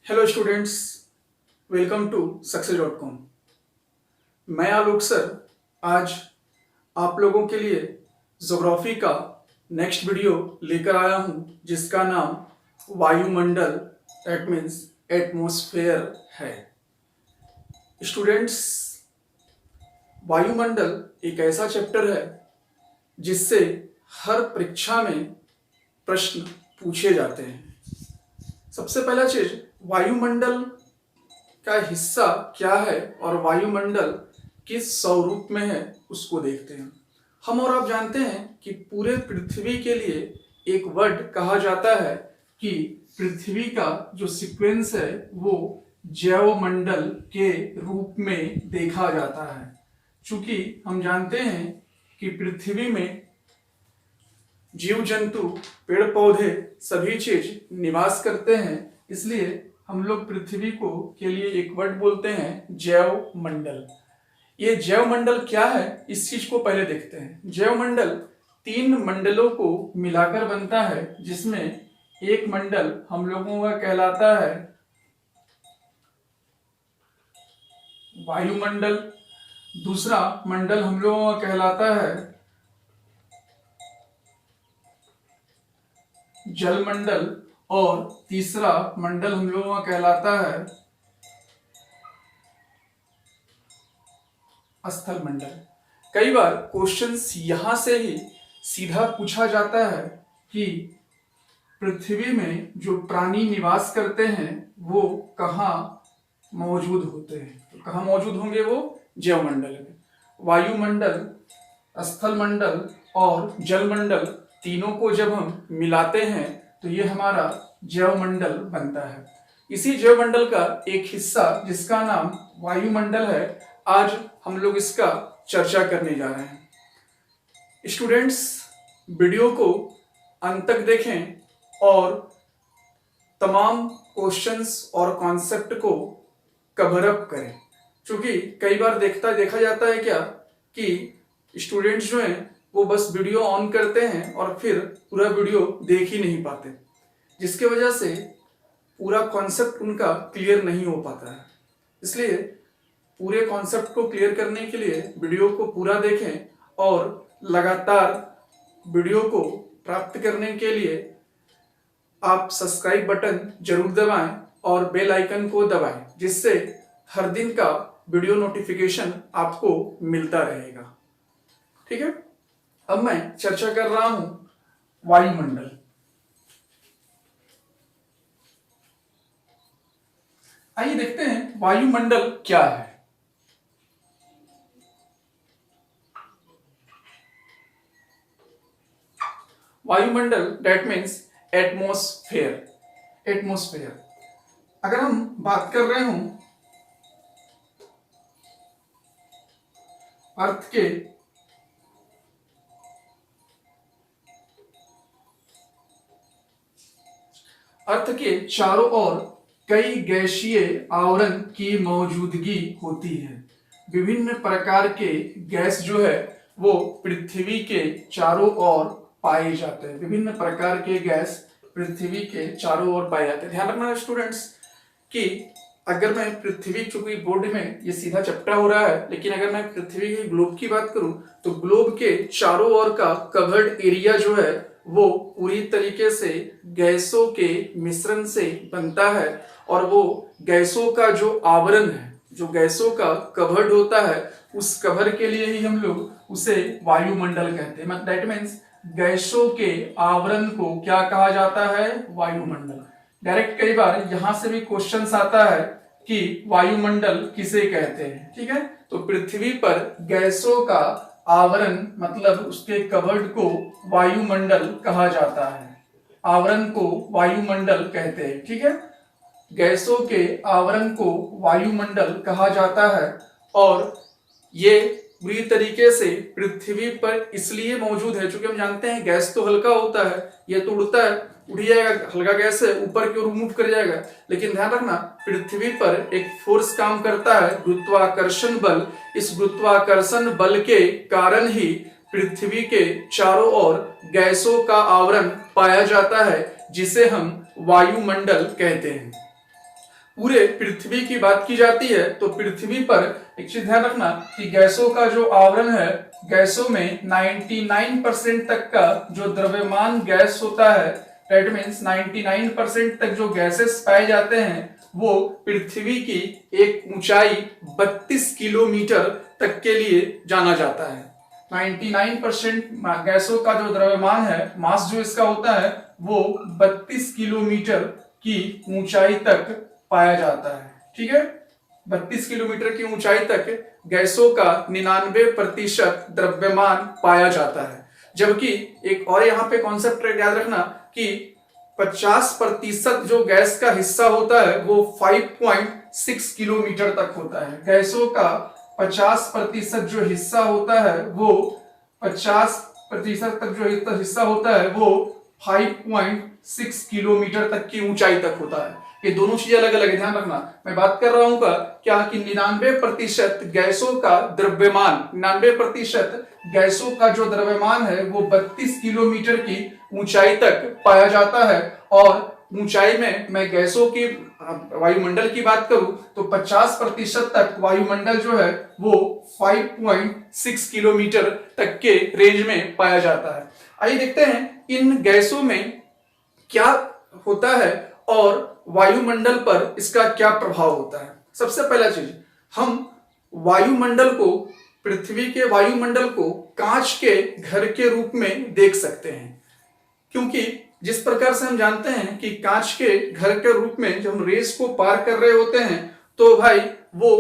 Hello students, welcome to success dot com. मैं Alok sir आज आप लोगों के लिए ज्योग्राफी का नेक्स्ट वीडियो लेकर आया हूं, जिसका नाम वायुमंडल दैट मीन्स एटमॉस्फेयर है। स्टूडेंट्स, वायुमंडल एक ऐसा चैप्टर है जिससे हर परीक्षा में प्रश्न पूछे जाते हैं। सबसे पहला चीज, वायुमंडल का हिस्सा क्या है और वायुमंडल किस स्वरूप में है उसको देखते हैं। हम और आप जानते हैं कि पूरे पृथ्वी के लिए एक वर्ड कहा जाता है कि पृथ्वी का जो सीक्वेंस है वो जैवमंडल के रूप में देखा जाता है। चूंकि हम जानते हैं कि पृथ्वी में जीव जंतु, पेड़ पौधे सभी चीज निवास करते हैं, इसलिए हम लोग पृथ्वी को के लिए एक वर्ड बोलते हैं जैव मंडल। ये जैव मंडल क्या है इस चीज को पहले देखते हैं। जैव मंडल 3 मंडलों को मिलाकर बनता है, जिसमें एक मंडल हम लोगों का कहलाता है वायुमंडल, दूसरा मंडल हम लोगों का कहलाता है जलमंडल और तीसरा मंडल हम लोगों का कहलाता है स्थल मंडल। कई बार क्वेश्चंस यहां से ही सीधा पूछा जाता है कि पृथ्वी में जो प्राणी निवास करते हैं वो कहाँ मौजूद होते हैं, तो कहाँ मौजूद होंगे? वो जैवमंडल में। वायुमंडल, स्थल मंडल और जलमंडल तीनों को जब हम मिलाते हैं तो ये हमारा जैवमंडल बनता है। इसी जैवमंडल का एक हिस्सा जिसका नाम वायुमंडल है, आज हम लोग इसका चर्चा करने जा रहे हैं। स्टूडेंट्स, वीडियो को अंत तक देखें और तमाम क्वेश्चंस और कॉन्सेप्ट को कवर अप करें। क्योंकि कई बार देखा जाता है क्या कि स्टूडेंट्स जो हैं वो बस वीडियो ऑन करते हैं और फिर पूरा वीडियो देख ही नहीं पाते, जिसके वजह से पूरा कॉन्सेप्ट उनका क्लियर नहीं हो पाता है। इसलिए पूरे कॉन्सेप्ट को क्लियर करने के लिए वीडियो को पूरा देखें और लगातार वीडियो को प्राप्त करने के लिए आप सब्सक्राइब बटन जरूर दबाएं और बेल आइकन को दबाएं, जिससे हर दिन का वीडियो नोटिफिकेशन आपको मिलता रहेगा। ठीक है, अब मैं चर्चा कर रहा हूं वायुमंडल। आइए देखते हैं वायुमंडल क्या है। वायुमंडल दैट मीन्स एटमॉस्फेयर। एटमॉस्फेयर अगर हम बात कर रहे हूं अर्थ के चारों ओर कई गैसीय आवरण की मौजूदगी होती है। विभिन्न प्रकार के गैस जो है वो पृथ्वी के चारों ओर पाए जाते हैं। विभिन्न प्रकार के गैस पृथ्वी के चारों ओर पाए जाते हैं। ध्यान रखना स्टूडेंट्स कि अगर मैं पृथ्वी, चूंकि बोर्ड में ये सीधा चपटा हो रहा है, लेकिन अगर मैं पृथ्वी के ग्लोब की बात करूं तो ग्लोब के चारों ओर का कवर्ड एरिया जो है वो पूरी तरीके से गैसों के मिश्रण से बनता है, और वो गैसों का जो आवरण है, जो गैसों का कवर्ड होता है, उस कवर के लिए ही हम लोग उसे वायुमंडल कहते हैं। दैट मीन्स गैसों के आवरण को क्या कहा जाता है? वायुमंडल। डायरेक्ट कई बार यहां से भी क्वेश्चन आता है कि वायुमंडल किसे कहते हैं। ठीक है, तो पृथ्वी पर गैसों का आवरण मतलब उसके कवर्ड को वायुमंडल कहा जाता है। आवरण को वायुमंडल कहते हैं। ठीक है, गैसों के आवरण को वायुमंडल कहा जाता है, और ये पूरी तरीके से पृथ्वी पर इसलिए मौजूद है क्योंकि हम जानते हैं गैस तो हल्का होता है, ये तो उड़ता है, उड़ जाएगा, हल्का गैस है, ऊपर की ओर मूव कर जाएगा। लेकिन ध्यान रखना, पृथ्वी पर एक फोर्स काम करता है, गुरुत्वाकर्षण बल। इस गुरुत्वाकर्षण बल के कारण ही पृथ्वी के चारों ओर गैसों का आवरण पाया जाता है, जिसे हम वायुमंडल कहते हैं। पूरे पृथ्वी की बात की जाती है तो पृथ्वी पर एक चीज ध्यान रखना कि गैसों का जो आवरण है, गैसों में 99% तक का जो द्रव्यमान गैस होता है, दैट मीन्स 99% तक जो गैसेस पाए जाते हैं वो पृथ्वी की एक ऊंचाई 32 किलोमीटर तक के लिए जाना जाता है। 99% गैसों का जो द्रव्यमान है, मास जो इसका होता है वो 32 किलोमीटर की ऊंचाई तक पाया जाता है। ठीक है, 32 किलोमीटर की ऊंचाई तक गैसों का 99% द्रव्यमान पाया जाता है। जबकि एक और यहाँ पे कॉन्सेप्ट याद रखना कि 50% जो गैस का हिस्सा होता है वो 5.6 किलोमीटर तक होता है। गैसों का 50% जो हिस्सा होता है वो 50% तक जो हिस्सा होता है वो 5.6 किलोमीटर तक की ऊंचाई तक होता है। ये दोनों चीजें अलग अलग है, ध्यान रखना। मैं बात कर रहा हूं क्या कि 99% गैसों का द्रव्यमान, 99% गैसों का जो द्रव्यमान है वो 32 किलोमीटर की ऊंचाई तक पाया जाता है। और ऊंचाई में मैं गैसों की वायुमंडल की बात करूं तो 50% तक वायुमंडल जो है वो 5.6 किलोमीटर तक के रेंज में पाया जाता है। आइए देखते हैं इन गैसों में क्या होता है और वायुमंडल पर इसका क्या प्रभाव होता है। सबसे पहला चीज, हम वायुमंडल को, पृथ्वी के वायुमंडल को कांच के घर के रूप में देख सकते हैं, क्योंकि जिस प्रकार से हम जानते हैं कि कांच के घर के रूप में जब हम रेस को पार कर रहे होते हैं तो भाई वो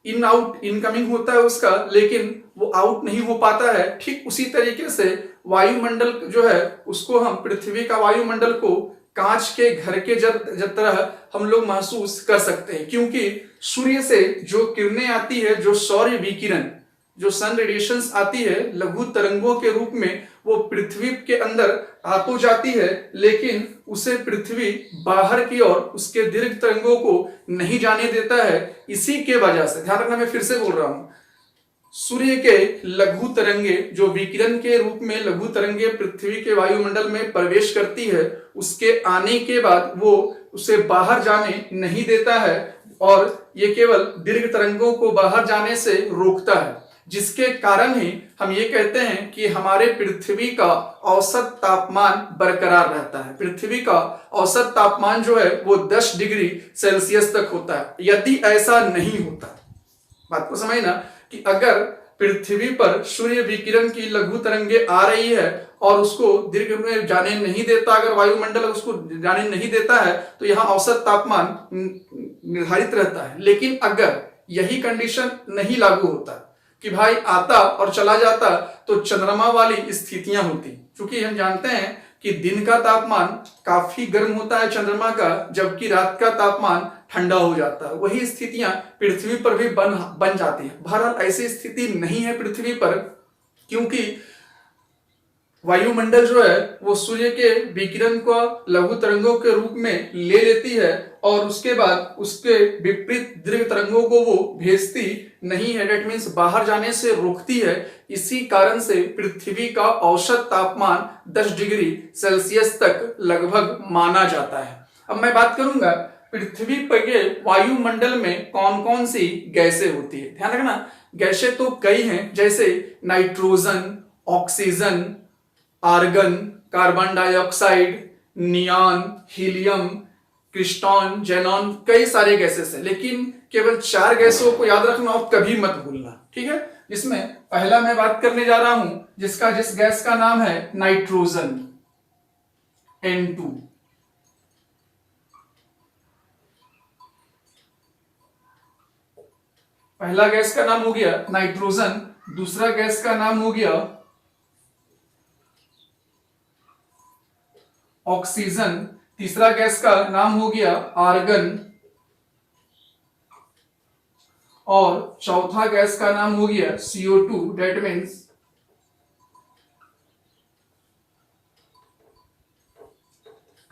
इन आउट इनकमिंग होता है उसका, लेकिन वो आउट नहीं हो पाता है। ठीक उसी तरीके से वायुमंडल जो है उसको हम, पृथ्वी का वायुमंडल को कांच के घर के तरह हम लोग महसूस कर सकते हैं, क्योंकि सूर्य से जो किरणें आती है, जो सौर विकिरण, जो सन रेडिएशंस आती है लघु तरंगों के रूप में, वो पृथ्वी के अंदर आ तो जाती है लेकिन उसे पृथ्वी बाहर की ओर उसके दीर्घ तरंगों को नहीं जाने देता है। इसी के वजह से, ध्यान रखना मैं फिर से बोल रहा हूं, सूर्य के लघु तरंगे, जो विकिरण के रूप में लघु तरंगे पृथ्वी के वायुमंडल में प्रवेश करती है, उसके आने के बाद वो उसे बाहर जाने नहीं देता है और ये केवल दीर्घ तरंगों को बाहर जाने से रोकता है, जिसके कारण ही हम ये कहते हैं कि हमारे पृथ्वी का औसत तापमान बरकरार रहता है। पृथ्वी का औसत तापमान जो है वो 10 डिग्री सेल्सियस तक होता है। यदि ऐसा नहीं होता, बात को समझना, कि अगर पृथ्वी पर सूर्य विकिरण की लघु तरंगे आ रही है और उसको दीर्घ में जाने नहीं देता, अगर वायुमंडल उसको जाने नहीं देता है तो यहाँ औसत तापमान निर्धारित रहता है। लेकिन अगर यही कंडीशन नहीं लागू होता कि भाई आता और चला जाता तो चंद्रमा वाली स्थितियां होती, क्योंकि हम जानते हैं कि दिन का तापमान काफी गर्म होता है चंद्रमा का, जबकि रात का तापमान ठंडा हो जाता है। वही स्थितियां पृथ्वी पर भी बन जाती हैं। बहरहाल ऐसी स्थिति नहीं है पृथ्वी पर, क्योंकि वायुमंडल जो है वो सूर्य के विकिरण को लघु तरंगों के रूप में ले लेती है और उसके बाद उसके विपरीत दीर्घ तरंगों को वो भेजती नहीं है, डेट मीन्स बाहर जाने से रोकती है। इसी कारण से पृथ्वी का औसत तापमान 10 डिग्री सेल्सियस तक लगभग माना जाता है। अब मैं बात करूंगा पृथ्वी पर के वायुमंडल में कौन कौन सी गैसें होती है। ध्यान रखना, गैसें तो कई हैं, जैसे nitrogen, oxygen, argon, carbon dioxide, neon, helium, krypton, xenon, कई सारे गैसेस हैं, लेकिन केवल 4 गैसों को याद रखना और कभी मत भूलना, ठीक है। जिसमें पहला मैं बात करने जा रहा हूं जिस गैस का नाम है नाइट्रोजन, N2। पहला गैस का नाम हो गया नाइट्रोजन, दूसरा गैस का नाम हो गया ऑक्सीजन, तीसरा गैस का नाम हो गया आर्गन और चौथा गैस का नाम हो गया CO2, that means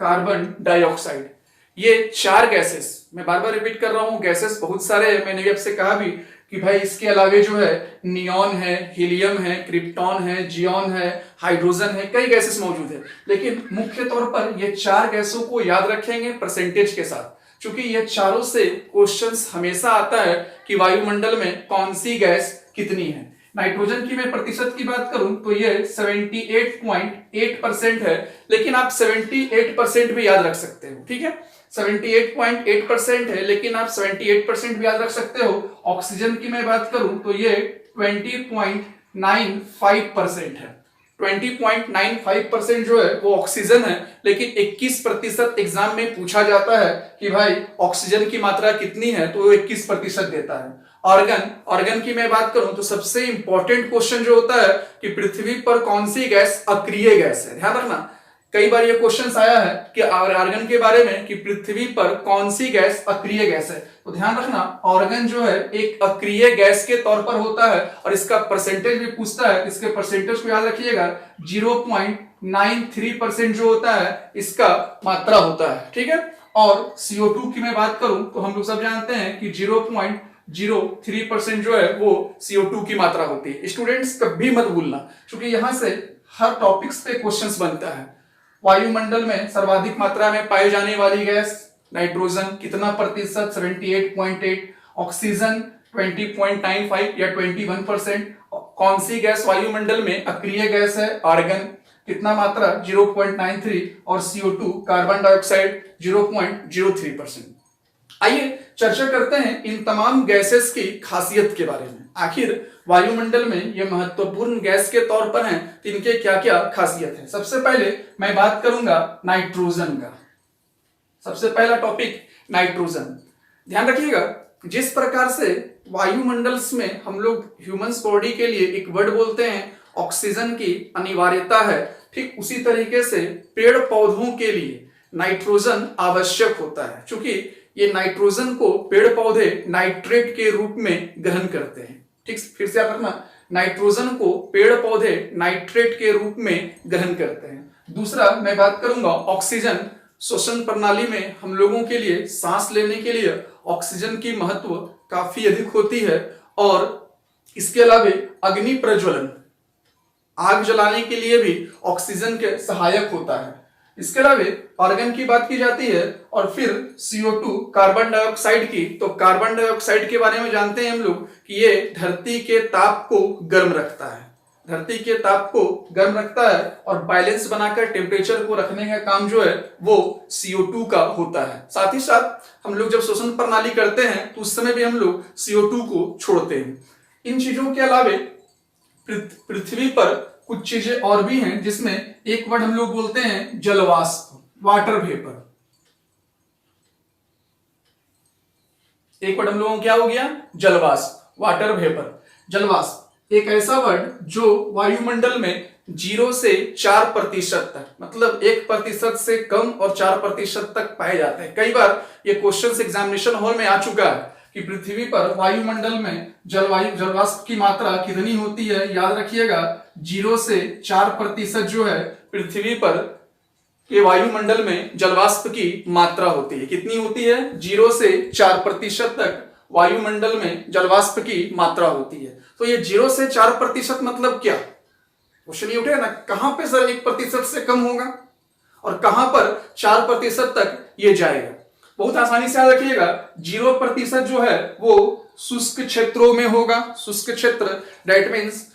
carbon dioxide. ये 4 गैसेस, मैं बार बार रिपीट कर रहा हूं, गैसेस बहुत सारे हैं। मैंने आपसे कहा भी कि भाई इसके अलावे जो है नियॉन है, हीलियम है, क्रिप्टॉन है, जियोन है, हाइड्रोजन है, कई गैसेस मौजूद है, लेकिन मुख्य तौर पर ये 4 गैसों को याद रखेंगे परसेंटेज के साथ। क्योंकि ये चारों से क्वेश्चंस हमेशा आता है कि वायुमंडल में कौन सी गैस कितनी है। नाइट्रोजन की मैं प्रतिशत की बात करूं तो ये 78.8% है, लेकिन आप 78% भी याद रख सकते हो, ठीक है। 78.8% है, लेकिन आप 78% भी याद रख सकते हो। ऑक्सीजन की मैं बात करूं तो ये 20.95% है। 20.95% जो है वो ऑक्सीजन है, लेकिन 21% एग्जाम में पूछा जाता है कि भाई ऑक्सीजन की मात्रा कितनी है, तो वो 21% देता है। ऑर्गन की मैं बात करूं तो सबसे इंपॉर्टेंट क्वेश्चन जो होता है कि पृथ्वी पर कौन सी गैस अक्रिय गैस है। ध्यान रखना, कई बार ये क्वेश्चन आया है कि आर्गन के बारे में कि पृथ्वी पर कौन सी गैस अक्रिय गैस है। तो ध्यान रखना, ऑर्गन जो है एक अक्रिय गैस के तौर पर होता है और इसका परसेंटेज भी पूछता है। इसके परसेंटेज को याद रखिएगा, 0.93% जो होता है इसका मात्रा होता है, ठीक है। और CO2 की मैं बात करूं तो हम लोग सब जानते हैं कि 0.03% जो है वो CO2 की मात्रा होती है। स्टूडेंट्स कभी मत भूलना, क्योंकि यहां से हर टॉपिक्स पे क्वेश्चंस बनता है। वायुमंडल में सर्वाधिक मात्रा में पाई जाने वाली गैस नाइट्रोजन कितना प्रतिशत, 78.8। ऑक्सीजन 20.95 या 21%। कौन सी गैस वायुमंडल में अक्रिय गैस है, आर्गन कितना मात्रा, 0.93। और CO2 कार्बन डाइऑक्साइड 0.03%। आइए चर्चा करते हैं इन तमाम गैसेस की खासियत के बारे में। आखिर वायुमंडल में ये महत्वपूर्ण गैस के तौर पर हैं, तो इनके क्या क्या खासियत है। सबसे पहले मैं बात करूंगा नाइट्रोजन का। सबसे पहला टॉपिक नाइट्रोजन। ध्यान रखिएगा, जिस प्रकार से वायुमंडल में हम लोग ह्यूमंस बॉडी के लिए एक वर्ड बोलते हैं ऑक्सीजन की अनिवार्यता है, ठीक उसी तरीके से पेड़ पौधों के लिए नाइट्रोजन आवश्यक होता है, क्योंकि ये नाइट्रोजन को पेड़ पौधे नाइट्रेट के रूप में ग्रहण करते हैं। ठीक, फिर से याद रखना, नाइट्रोजन को पेड़ पौधे नाइट्रेट के रूप में ग्रहण करते हैं। दूसरा मैं बात करूंगा ऑक्सीजन। श्वसन प्रणाली में हम लोगों के लिए सांस लेने के लिए ऑक्सीजन की महत्व काफी अधिक होती है, और इसके अलावा अग्नि प्रज्वलन, आग जलाने के लिए भी ऑक्सीजन के सहायक होता है। इसके अलावा ऑर्गन की बात की जाती है, और फिर CO2 कार्बन डाइऑक्साइड की। तो कार्बन डाइऑक्साइड के बारे में जानते हैं हम लोग कि ये धरती के ताप को गर्म रखता है, धरती के ताप को गर्म रखता है, और बैलेंस बनाकर टेम्परेचर को रखने का काम जो है वो CO2 का होता है। साथ ही साथ हम लोग जब श्वसन प्रणाली करते हैं तो उस समय भी हम लोग CO2 को छोड़ते हैं। इन चीजों के अलावा पृथ्वी पर कुछ चीजें और भी हैं, जिसमें एक वर्ड हम लोग बोलते हैं जलवाष्प, वाटर वेपर। एक वर्ड हम लोगों क्या हो गया, जलवाष्प, वाटर वेपर। जलवाष्प एक ऐसा वर्ड जो वायुमंडल में 0 से 4% तक, मतलब 1% से कम और 4% तक पाए जाते हैं। कई बार ये क्वेश्चन एग्जामिनेशन हॉल में आ चुका है कि पृथ्वी पर वायुमंडल में जलवाष्प की मात्रा कितनी होती है। याद रखिएगा, 0 से 4% जो है पृथ्वी पर के वायुमंडल में जलवाष्प की मात्रा होती है। कितनी होती है, 0 से 4% तक वायुमंडल में जलवाष्प की मात्रा होती है। तो ये 0 से 4% मतलब क्या, क्वेश्चन ये उठेगा ना, कहां पे सर 1% से कम होगा और कहां पर 4% तक ये जाएगा। बहुत आसानी से याद रखिएगा, 0% जो है वो शुष्क क्षेत्रों में होगा। शुष्क क्षेत्र दैट मीन्स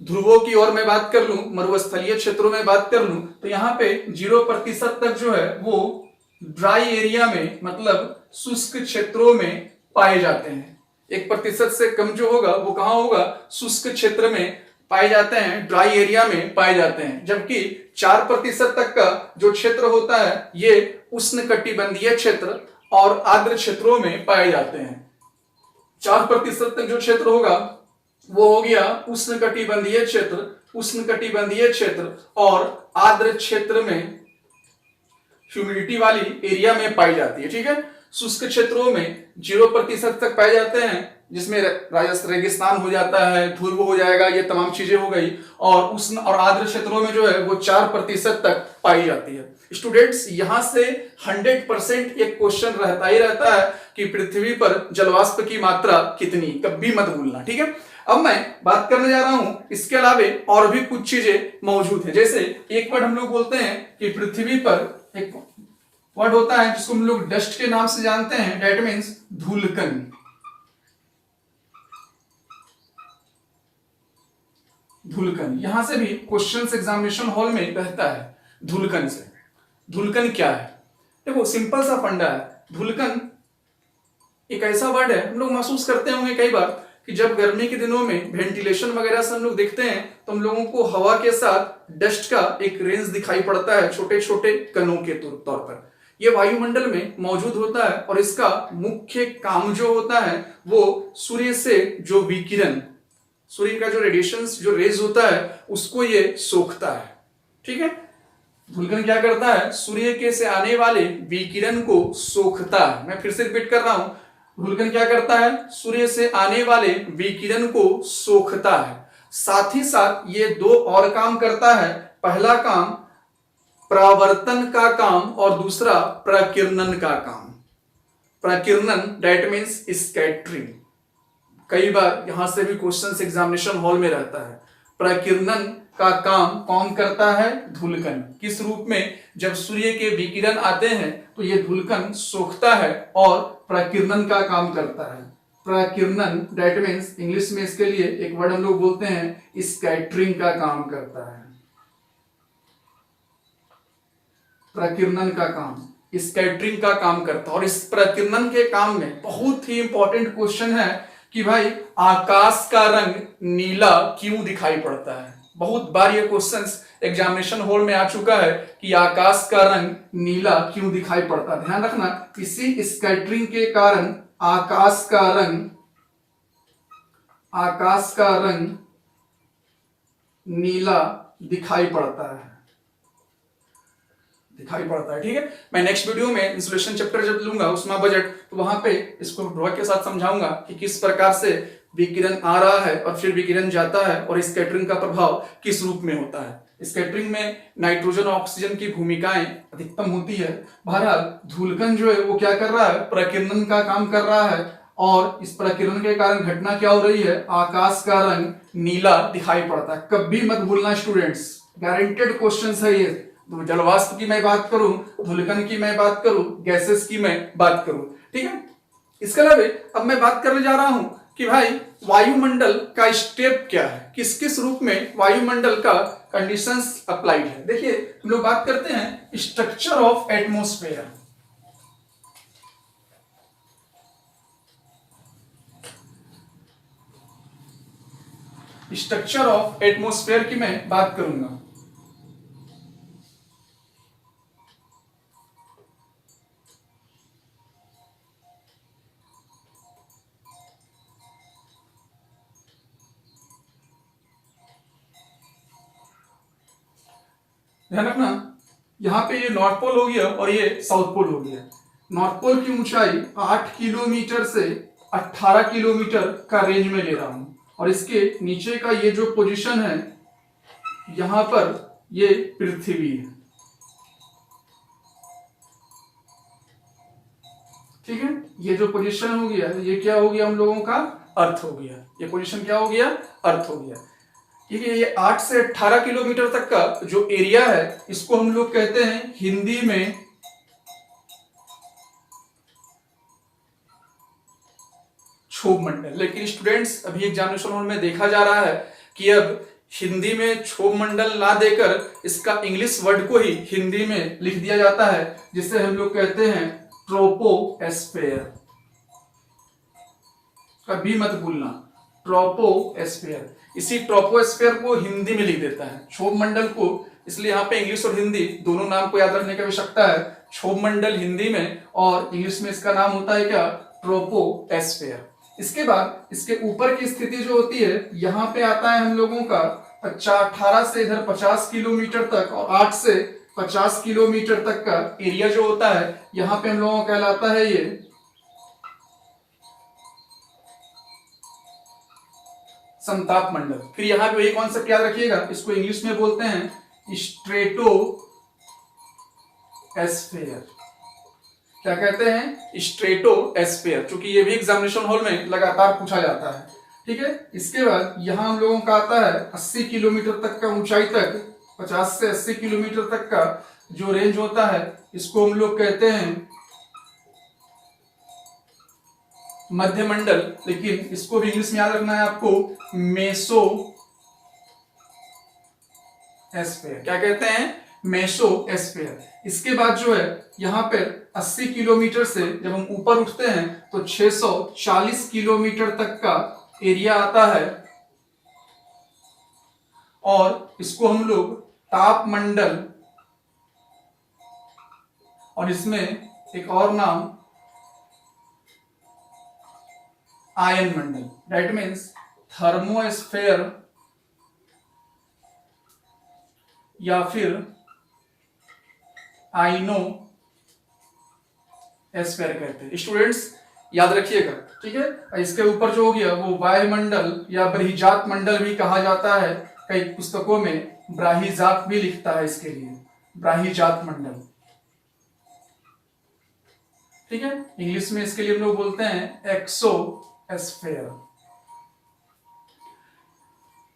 ध्रुवों की ओर मैं बात कर लूं, मरुस्थलीय क्षेत्रों में बात कर लूं, तो यहां पे 0% तक जो है वो ड्राई एरिया में, मतलब शुष्क क्षेत्रों में पाए जाते हैं। 1% से कम जो होगा वो कहां होगा, शुष्क क्षेत्र में पाए जाते हैं, ड्राई एरिया में पाए जाते हैं। जबकि 4% तक का जो क्षेत्र होता है ये उष्णकटिबंधीय क्षेत्र और आर्द्र क्षेत्रों में पाए जाते हैं। 4% तक जो क्षेत्र होगा वो हो गया उष्णकटिबंधीय क्षेत्र, उष्णकटिबंधीय क्षेत्र और आर्द्र क्षेत्र में ह्यूमिडिटी वाली एरिया में पाई जाती है। ठीक है, शुष्क क्षेत्रों में 0% तक पाए जाते हैं, जिसमें रेगिस्तान हो जाता है, ध्रुव हो जाएगा, ये तमाम चीजें हो गई। और उष्ण और आर्द्र क्षेत्रों में जो है वो 4% तक पाई जाती है। स्टूडेंट्स, यहां से 100% एक क्वेश्चन रहता ही रहता है कि पृथ्वी पर जलवाष्प की मात्रा कितनी, कभी मत भूलना। ठीक है, अब मैं बात करने जा रहा हूं इसके अलावे और भी कुछ चीजें मौजूद हैं। जैसे एक वर्ड हम लोग बोलते हैं कि पृथ्वी पर एक वर्ड होता है जिसको हम लोग डस्ट के नाम से जानते हैं, डेट मीन्स धूलकन। धूलकन, यहां से भी क्वेश्चंस एग्जामिनेशन हॉल में रहता है धूलकन से। धूलकन क्या है? देखो सिंपल सा फंडा है। धूलकन एक ऐसा वर्ड है, हम लोग महसूस करते होंगे कई बार कि जब गर्मी के दिनों में वेंटिलेशन वगैरह से हम लोग देखते हैं तो हम लोगों को हवा के साथ डस्ट का एक रेंज दिखाई पड़ता है, छोटे छोटे कणों के तौर पर। यह वायुमंडल में मौजूद होता है और इसका मुख्य काम जो होता है वो सूर्य से जो विकिरण, सूर्य का जो रेडिएशन, जो रेज होता है उसको ये सोखता है। ठीक है, धूलकन क्या करता है? सूर्य के से आने वाले विकिरण को सोखता है। मैं फिर से रिपीट कर रहा हूं, धूलकन क्या करता है? सूर्य से आने वाले विकिरण को सोखता है। साथ ही साथ ये दो और काम करता है। पहला काम परावर्तन का काम और दूसरा प्रकीर्णन का काम। प्रकीर्णन दैट मीन्स स्कैटरिंग। कई बार यहां से भी क्वेश्चंस एग्जामिनेशन हॉल में रहता है। प्रकीर्णन का काम कौन करता है? धूलकन। किस रूप में? जब सूर्य के विकिरण आते हैं तो ये धूलकन सोखता है और प्रकीर्णन का काम करता है। प्रकीर्णन दैट मीन्स इंग्लिश में इसके लिए एक वर्ड हम लोग बोलते हैं स्कैटरिंग का काम करता है। प्रकीर्णन का काम, स्कैटरिंग का काम करता है। और इस प्रकीर्णन के काम में बहुत ही इंपॉर्टेंट क्वेश्चन है कि भाई आकाश का रंग नीला क्यों दिखाई पड़ता है। बहुत बार ये क्वेश्चंस एग्जामिनेशन हॉल में आ चुका है कि आकाश का रंग नीला क्यों दिखाई पड़ता है। ध्यान रखना, इसी स्कैटरिंग के कारण आकाश का रंग नीला दिखाई पड़ता है। ठीक है, मैं नेक्स्ट वीडियो में इंसुलेशन चैप्टर जब लूंगा उसमें बजट, तो वहां पे इसको ड्रॉ के साथ समझाऊंगा कि किस प्रकार से विकिरण आ रहा है और फिर विकिरण जाता है और स्कैटरिंग का प्रभाव किस रूप में होता है। स्कैटरिंग में नाइट्रोजन और ऑक्सीजन की भूमिकाएं अधिकतम होती है। बहरहाल धूलकन जो है वो क्या कर रहा है? प्रकीर्णन का काम कर रहा है और इस प्रकीर्णन के कारण घटना क्या हो रही है? आकाश का रंग नीला दिखाई पड़ता है। कभी मत भूलना स्टूडेंट्स, गारंटेड क्वेश्चन है ये। जलवाष्प की मैं बात करूं, धूलकन की मैं बात करूं, गैसेस की मैं बात करूं। ठीक है, इसके अलावा अब मैं बात करने जा रहा हूं कि भाई वायुमंडल का स्टेप क्या है, किस किस रूप में वायुमंडल का कंडीशंस अप्लाइड है। देखिए हम लोग बात करते हैं structure of atmosphere. Structure of atmosphere की मैं बात करूंगा। ध्यान रखना, यहां पे ये नॉर्थ पोल हो गया और ये साउथ पोल हो गया। नॉर्थ पोल की ऊंचाई 8 किलोमीटर से 18 किलोमीटर का रेंज में ले रहा हूं और इसके नीचे का ये जो पोजीशन है यहां पर ये पृथ्वी है। ठीक है, ये जो पोजीशन हो गया ये क्या हो गया? हम लोगों का अर्थ हो गया। ये पोजीशन क्या हो गया? अर्थ हो गया। ये 8 से 18 किलोमीटर तक का जो एरिया है इसको हम लोग कहते हैं हिंदी में क्षोभ मंडल। लेकिन स्टूडेंट्स अभी एग्जामिनेशन हॉल में देखा जा रहा है कि अब हिंदी में क्षोभ मंडल ना देकर इसका इंग्लिश वर्ड को ही हिंदी में लिख दिया जाता है, जिसे हम लोग कहते हैं ट्रोपोस्फेयर। कभी मत भूलना, ट्रोपोस्फेयर। इसी ट्रोपोस्फेयर को हिंदी में लिख देता है क्षोभ मंडल को, इसलिए यहाँ पे इंग्लिश और हिंदी दोनों नाम को याद रखने की आवश्यकता है। क्षोभ मंडल हिंदी में और इंग्लिश में इसका नाम होता है क्या? ट्रोपोस्फेयर। इसके बाद इसके ऊपर की स्थिति जो होती है यहाँ पे आता है हम लोगों का 18 से इधर 50 किलोमीटर तक और 8 से 50 किलोमीटर तक का एरिया जो होता है यहाँ पे हम लोगों का कहलाता है ये समताप मंडल। फिर यहां पे वही कॉन्सेप्ट याद रखिएगा, इसको इंग्लिश में बोलते हैं स्ट्रेटोस्फेयर। क्या कहते हैं? स्ट्रेटोस्फेयर, क्योंकि ये भी एग्जामिनेशन हॉल में लगातार पूछा जाता है। ठीक है, इसके बाद यहां हम लोगों का आता है 80 किलोमीटर तक का ऊंचाई तक, 50 से 80 किलोमीटर तक का जो रेंज होता है इसको हम लोग कहते हैं मध्यमंडल, लेकिन इसको भी इंग्लिश में याद रखना है आपको, मेसो एस्फेयर। क्या कहते हैं? Meso a sphere. इसके बाद जो है यहां पर 80 किलोमीटर से जब हम ऊपर उठते हैं तो 640 किलोमीटर तक का एरिया आता है, और इसको हम लोग तापमंडल, और इसमें एक और नाम ion Mandal, that means thermosphere या फिर आइनो एस्फेयर कहते हैं। स्टूडेंट्स याद रखिएगा, ठीक है। इसके ऊपर जो हो गया वो वायुमंडल या बृहजात मंडल भी कहा जाता है। कई पुस्तकों में ब्राहिजात भी लिखता है इसके लिए, ब्राहिजात मंडल, ठीक है। इंग्लिश में इसके लिए हम लोग बोलते हैं एक्सो एस्फेयर।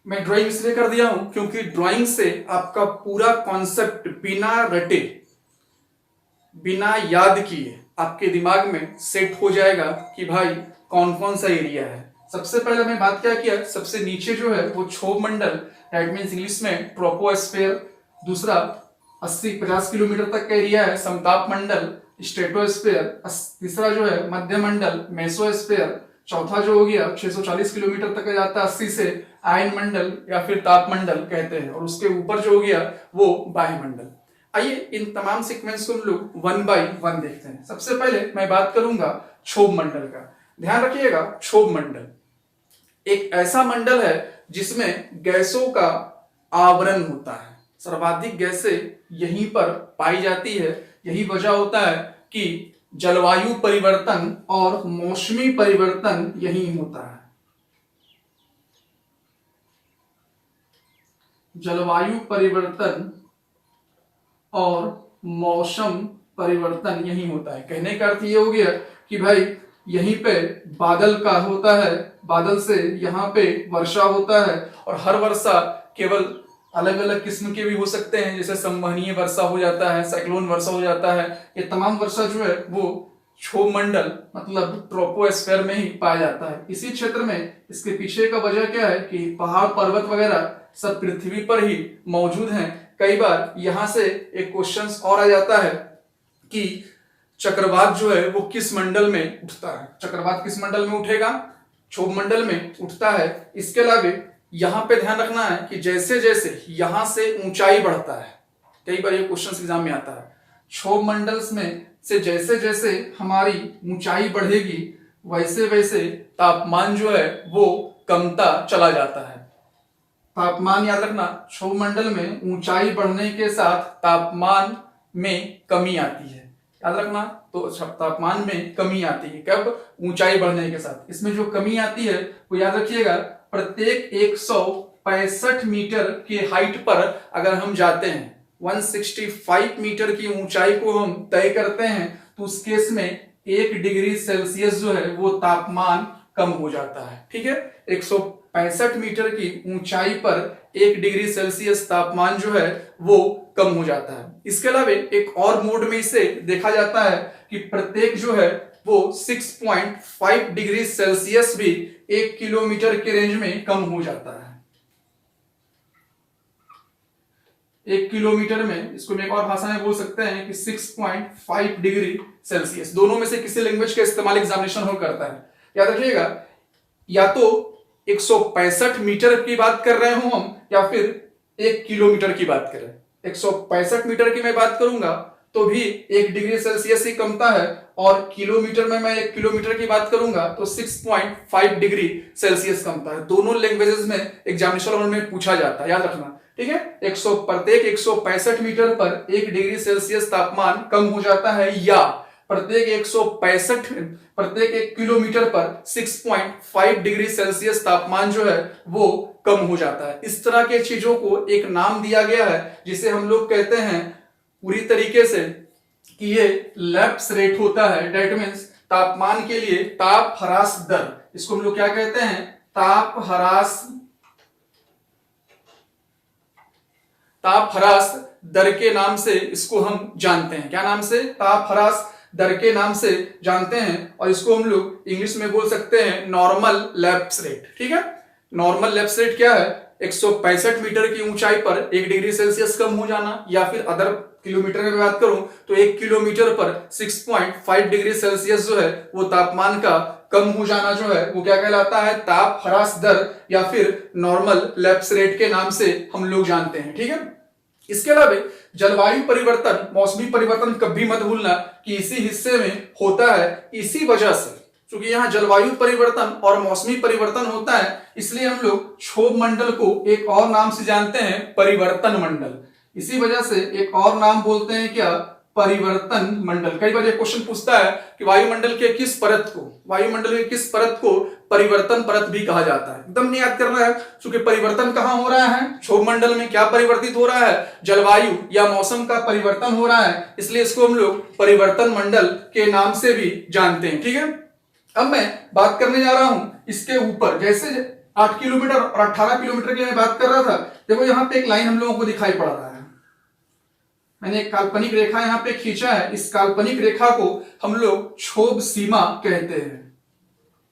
मैं ड्राइंग इसलिए कर दिया हूं क्योंकि ड्राइंग से आपका पूरा कॉन्सेप्ट बिना रटे, बिना याद किए आपके दिमाग में सेट हो जाएगा कि भाई कौन कौन सा एरिया है। सबसे पहले मैं बात क्या किया, सबसे नीचे जो है वो क्षोभ मंडल, दैट मीन्स इंग्लिश में ट्रोपोस्फेयर। दूसरा 80-50 किलोमीटर तक का एरिया है समताप मंडल, स्ट्रेटोस्फेयर। तीसरा जो है मध्यमंडल, मेसोस्फेयर। चौथा जो हो गया 640 किलोमीटर तक जाता है 80 से, आयन मंडल या फिर तापमंडल कहते हैं, और उसके ऊपर जो हो गया वो वायुमंडल। आइए इन तमाम सीक्वेंस को हम लोग 1 बाय 1 देखते हैं। सबसे पहले मैं बात करूंगा क्षोभ मंडल का। ध्यान रखिएगा, क्षोभ मंडल एक ऐसा मंडल है जिसमें गैसों का आवरण होता है। सर्वाधिक गैसें यहीं पर पाई जाती है। यही वजह होता है कि जलवायु परिवर्तन और मौसमी परिवर्तन यहीं होता है। जलवायु परिवर्तन और मौसम परिवर्तन यही होता है। कहने का अर्थ ये हो गया कि भाई यहीं पे बादल का होता है, बादल से यहाँ पे वर्षा होता है, और हर वर्षा केवल अलग अलग किस्म के भी हो सकते हैं, जैसे संवहनीय वर्षा हो जाता है, साइक्लोन वर्षा हो जाता है। ये तमाम वर्षा जो है वो क्षोभ मंडल मतलब ट्रोपोस्फेयर में ही पाया जाता है। इसी क्षेत्र में इसके पीछे का वजह क्या है कि पहाड़ पर्वत वगैरह सब पृथ्वी पर ही मौजूद हैं। कई बार यहां से एक क्वेश्चन और आ जाता है कि चक्रवात जो है वो किस मंडल में उठता है। चक्रवात किस मंडल में उठेगा? क्षोभ मंडल में उठता है। इसके अलावा यहां पे ध्यान रखना है कि जैसे जैसे यहां से ऊंचाई बढ़ता है, कई बार ये क्वेश्चन एग्जाम में आता है, क्षोभ मंडल में से जैसे जैसे हमारी ऊंचाई बढ़ेगी वैसे वैसे तापमान जो है वो कमता चला जाता है। तापमान याद रखना, क्षोभ मंडल में ऊंचाई बढ़ने के साथ तापमान में कमी आती है। याद रखना, तो तापमान में कमी आती है कब? ऊंचाई बढ़ने के साथ। इसमें जो कमी आती है वो याद रखिएगा, प्रत्येक 165 मीटर की हाइट पर अगर हम जाते हैं, 165 मीटर की ऊंचाई को हम तय करते हैं, तो उस केस में 1 डिग्री सेल्सियस जो है वो तापमान कम हो जाता है। ठीक है, 165 मीटर की ऊंचाई पर 1 डिग्री सेल्सियस तापमान जो है वो कम हो जाता है। इसके अलावा एक और मोड में इसे देखा जाता है कि प्रत्येक जो है वो 6.5 डिग्री सेल्सियस भी 1 किलोमीटर के रेंज में कम हो जाता है। 1 किलोमीटर में, इसको एक और भाषा में बोल सकते हैं कि 6.5 डिग्री सेल्सियस। दोनों में से किसी लैंग्वेज का इस्तेमाल एग्जामिनेशन हो करता है। याद रखिएगा, या तो 165 मीटर की बात कर रहे हो हम, या फिर 1 किलोमीटर की बात कर रहे हैं। 165 मीटर की मैं बात करूंगा तो भी 1 डिग्री सेल्सियस ही कमता है, और किलोमीटर में मैं 1 किलोमीटर की बात करूंगा तो 6.5 डिग्री सेल्सियस कमता है। दोनों लैंग्वेजेस में एग्जामिनेशन में पूछा जाता है, याद रखना। ठीक है, प्रत्येक 165 मीटर पर 1 डिग्री सेल्सियस तापमान कम हो जाता है, या प्रत्येक 1 किलोमीटर पर 6.5 डिग्री सेल्सियस तापमान जो है वो कम हो जाता है। इस तरह के चीजों को एक नाम दिया गया है जिसे हम लोग कहते हैं पूरी तरीके से कि ये लैप्स रेट होता है। दैट मीन्स तापमान के लिए ताप ह्रास दर, इसको हम लोग क्या कहते हैं? ताप ह्रास दर के नाम से इसको हम जानते हैं। क्या नाम से? ताप ह्रास दर के नाम से जानते हैं, और इसको हम लोग इंग्लिश में बोल सकते हैं नॉर्मल लैप्स रेट। ठीक है, नॉर्मल लैप्स रेट क्या है? 165 मीटर की ऊंचाई पर 1 डिग्री सेल्सियस कम हो जाना, या फिर अदर किलोमीटर में बात करूं तो 1 किलोमीटर पर 6.5 डिग्री सेल्सियस जो है वो तापमान का कम हो जाना जो है वो क्या कहलाता है? ताप ह्रास दर या फिर नॉर्मल लैप्स रेट के नाम से हम लोग जानते हैं। ठीक है, इसके अलावा जलवायु परिवर्तन, मौसमी परिवर्तन कभी मत भूलना कि इसी हिस्से में होता है। इसी वजह से क्योंकि यहाँ जलवायु परिवर्तन और मौसमी परिवर्तन होता है, इसलिए हम लोग क्षोभ मंडल को एक और नाम से जानते हैं, परिवर्तन मंडल। इसी वजह से एक और नाम बोलते हैं क्या? परिवर्तन मंडल। कई बार ये क्वेश्चन पूछता है कि वायुमंडल के किस परत को परिवर्तन परत भी कहा जाता है। एकदम नहीं याद करना है, क्योंकि परिवर्तन कहां हो रहा है? क्षोभ मंडल में क्या परिवर्तित हो रहा है? जलवायु या मौसम का परिवर्तन हो रहा है, इसलिए इसको हम लोग परिवर्तन मंडल के नाम से भी जानते हैं। ठीक है, अब मैं बात करने जा रहा हूं इसके ऊपर। जैसे 8 किलोमीटर और 18 किलोमीटर की मैं बात कर रहा था, देखो यहाँ पे एक लाइन हम लोगों को दिखाई पड़ रहा है। मैंने एक काल्पनिक रेखा यहाँ पे खींचा है। इस काल्पनिक रेखा को हम लोग क्षोभ सीमा कहते हैं।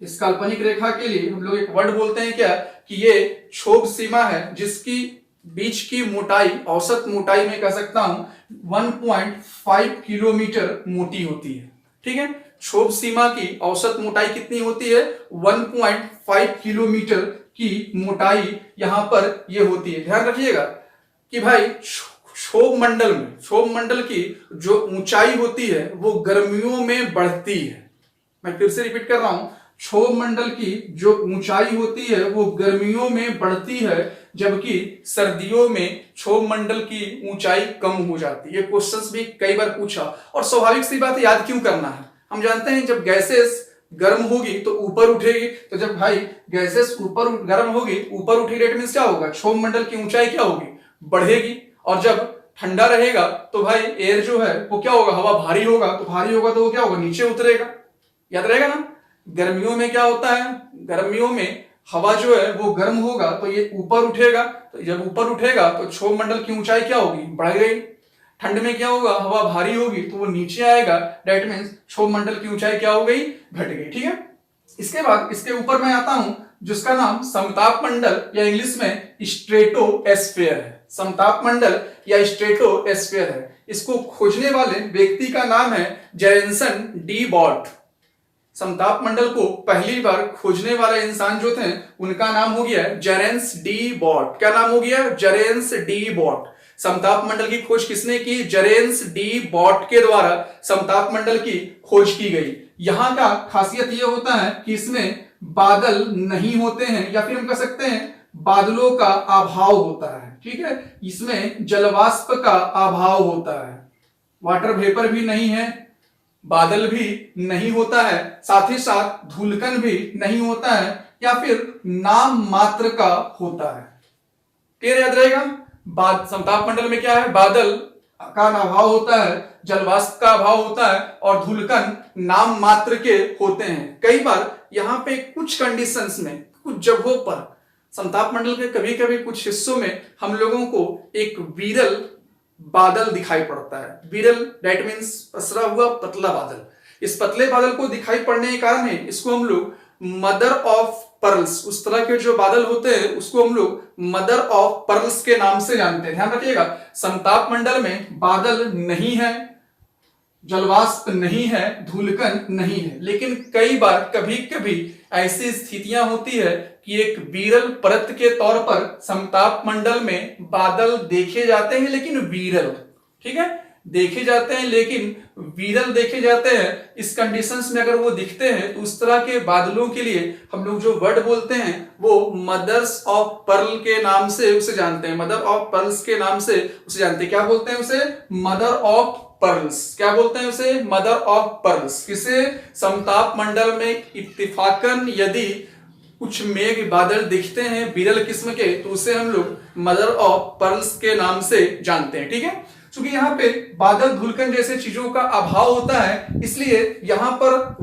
इस काल्पनिक रेखा के लिए हम लोग एक वर्ड बोलते हैं क्या? कि ये क्षोभ सीमा है, जिसकी बीच की मोटाई, औसत मोटाई में कह सकता हूं 1.5 किलोमीटर मोटी होती है। ठीक है, क्षोभ सीमा की औसत मोटाई कितनी होती है? 1.5 किलोमीटर की मोटाई यहां पर ये होती है। ध्यान रखिएगा कि भाई क्षोभ मंडल की जो ऊंचाई होती है वो गर्मियों में बढ़ती है। मैं फिर से रिपीट कर रहा हूं, क्षोभ मंडल की जो ऊंचाई होती है वो गर्मियों में बढ़ती है, जबकि सर्दियों में क्षोभ मंडल की ऊंचाई कम हो जाती है। ये क्वेश्चंस भी कई बार पूछा, और स्वाभाविक सी बात है, याद क्यों करना है? हम जानते हैं जब गैसेस गर्म होगी तो ऊपर उठेगी, तो जब भाई गैसेस ऊपर गर्म होगी, ऊपर उठेगी, डेट मींस क्या होगा? क्षोभ मंडल की ऊंचाई क्या होगी? बढ़ेगी। और जब ठंडा रहेगा तो भाई एयर जो है वो क्या होगा? हवा भारी होगा, तो भारी होगा तो वो क्या होगा? नीचे उतरेगा। याद रहेगा ना? गर्मियों में क्या होता है? गर्मियों में हवा जो है वो गर्म होगा तो ये ऊपर उठेगा, तो जब ऊपर उठेगा तो क्षोभ मंडल की ऊंचाई क्या होगी? बढ़ गई। ठंड में क्या होगा? हवा भारी होगी तो वो नीचे आएगा, दैट मींस क्षोभ मंडल की ऊंचाई क्या हो गई? घट गई। ठीक है, इसके बाद इसके ऊपर मैं आता हूं जिसका नाम समताप मंडल या इंग्लिश में स्ट्रेटोस्फेयर है। समताप मंडल या स्ट्रेटोस्फेयर है। इसको खोजने वाले व्यक्ति का नाम है जेरेंसन डी बॉट। समताप मंडल को पहली बार खोजने वाला इंसान जो थे उनका नाम हो गया जेरेंस डी बॉट। क्या नाम हो गया? जेरेंस डी बॉट। समताप मंडल की खोज किसने की? जेरेंस डी बॉट के द्वारा समताप मंडल की खोज की गई। यहां का खासियत यह होता है कि इसमें बादल नहीं होते हैं, या फिर हम कह सकते हैं बादलों का अभाव होता है। ठीक है, इसमें जलवाष्प का अभाव होता है, वाटर वेपर भी नहीं है, बादल भी नहीं होता है, साथ ही साथ धूलकण भी नहीं होता है, या फिर नाम मात्र का होता है। क्लियर याद रहेगा? समताप मंडल में क्या है? बादल का अभाव होता है, जलवाष्प का अभाव होता है, और धूलकण नाम मात्र के होते हैं। कई बार यहाँ पे कुछ कंडीशंस में, कुछ जगहों पर समताप मंडल के कभी कभी कुछ हिस्सों में हम लोगों को एक विरल बादल दिखाई पड़ता है। विरल दैट मींस पसरा हुआ पतला बादल। इस पतले बादल को दिखाई पड़ने के कारण है इसको हम लोग मदर ऑफ पर्ल्स, उस तरह के जो बादल होते हैं उसको हम लोग मदर ऑफ पर्ल्स के नाम से जानते हैं। ध्यान रखिएगा, समताप मंडल में बादल नहीं है, जलवाष्प नहीं है, धूलकण नहीं है, लेकिन कई बार कभी कभी ऐसी स्थितियां होती है कि एक विरल परत के तौर पर समताप मंडल में बादल देखे जाते हैं, लेकिन विरल। ठीक है, देखे जाते हैं लेकिन विरल देखे जाते हैं। इस कंडीशंस में अगर वो दिखते हैं तो उस तरह के बादलों के लिए हम लोग जो वर्ड बोलते हैं वो मदर्स ऑफ पर्ल के नाम से उसे जानते हैं। मदर ऑफ पर्ल्स के नाम से उसे जानते हैं। क्या बोलते हैं उसे? Mother of pearls. क्या बोलते हैं उसे? Mother of pearls. किसे? समताप मंडल में इत्तिफाकन यदि कुछ मेघ बादल दिखते हैं विरल किस्म के तो उसे हम लोग मदर ऑफ पर्ल्स के नाम से जानते हैं। ठीक है, क्योंकि यहाँ पे बादल धूलकण जैसे चीजों का अभाव होता है, इसलिए यहाँ पर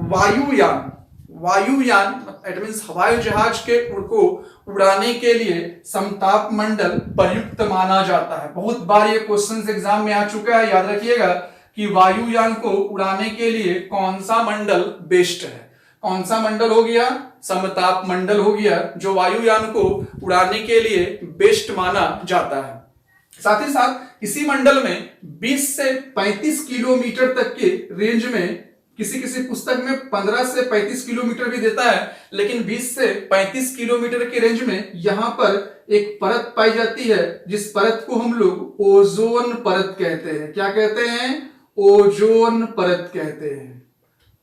वायुयान इट मींस हवाई जहाज के को उड़ाने के लिए समताप मंडल प्रयुक्त माना जाता है। बहुत बार ये क्वेश्चन एग्जाम में आ चुका है, याद रखिएगा कि वायुयान को उड़ाने के लिए कौन सा मंडल बेस्ट है। कौन सा मंडल हो गया? समताप मंडल हो गया, जो वायुयान को उड़ाने के लिए बेस्ट माना जाता है। साथ ही साथ इसी मंडल में 20 से 35 किलोमीटर तक के रेंज में, किसी किसी पुस्तक में 15 से 35 किलोमीटर भी देता है, लेकिन 20 से 35 किलोमीटर के रेंज में यहां पर एक परत पाई जाती है, जिस परत को हम लोग ओजोन परत कहते हैं। क्या कहते हैं? ओजोन परत कहते हैं।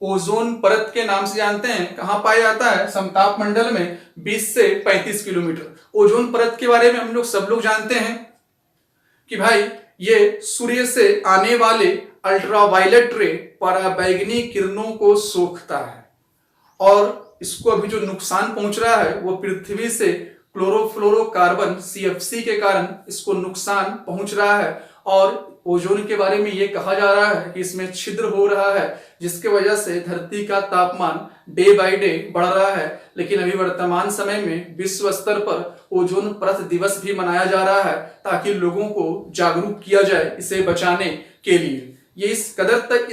ओजोन परत के नाम से जानते हैं। कहां पाया जाता है? समताप मंडल में 20 से 35 किलोमीटर। ओजोन परत के बारे में हम लोग सब लोग जानते हैं कि भाई ये सूर्य से आने वाले अल्ट्रावायलेट रे, पराबैंगनी किरणों को सोखता है, और इसको अभी जो नुकसान पहुंच रहा है वो पृथ्वी से क्लोरोफ्लोरोकार्बन CFC के कारण इसको नुकसान पहुंच रहा है। और ओजोन के बारे में ये कहा जा रहा है कि इसमें छिद्र हो रहा है, जिसके वजह से धरती का तापमान डे बाय डे बढ़ रहा है। लेकिन अभी वर्तमान समय में विश्व स्तर पर ओजोन परत दिवस भी मनाया जा रहा है, ताकि लोगों को जागरूक किया जाए इसे बचाने के लिए। ये इस कदर तक,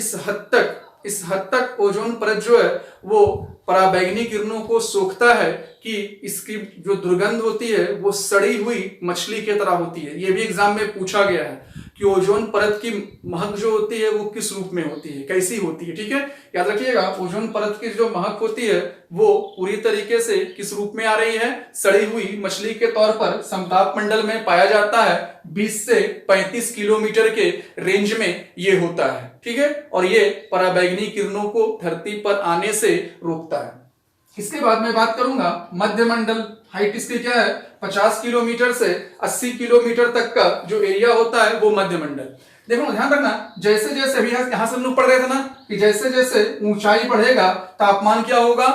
इस हद तक ओजोन परत जो है वो पराबैंगनी किरणों को सोखता है कि इसकी जो दुर्गंध होती है वो सड़ी हुई मछली की तरह होती है। ये भी एग्जाम में पूछा गया है कि ओजोन परत की महक जो होती है वो किस रूप में होती है, कैसी होती है। ठीक है, याद रखिएगा ओजोन परत की जो महक होती है वो पूरी तरीके से किस रूप में आ रही है? सड़ी हुई मछली के तौर पर समताप मंडल में पाया जाता है। 20 से 35 किलोमीटर के रेंज में ये होता है। ठीक है, और ये पराबैंगनी किरणों को धरती पर आने से रोकता है। इसके बाद मैं बात करूंगा मध्य मंडल। हाइट इसकी क्या है? 50 किलोमीटर से 80 किलोमीटर तक का जो एरिया होता है वो मध्य मंडल। देखो ध्यान रखना, जैसे जैसे अभी यहां से हम लोग पढ़ रहे थे ना कि जैसे जैसे ऊंचाई बढ़ेगा तापमान क्या होगा?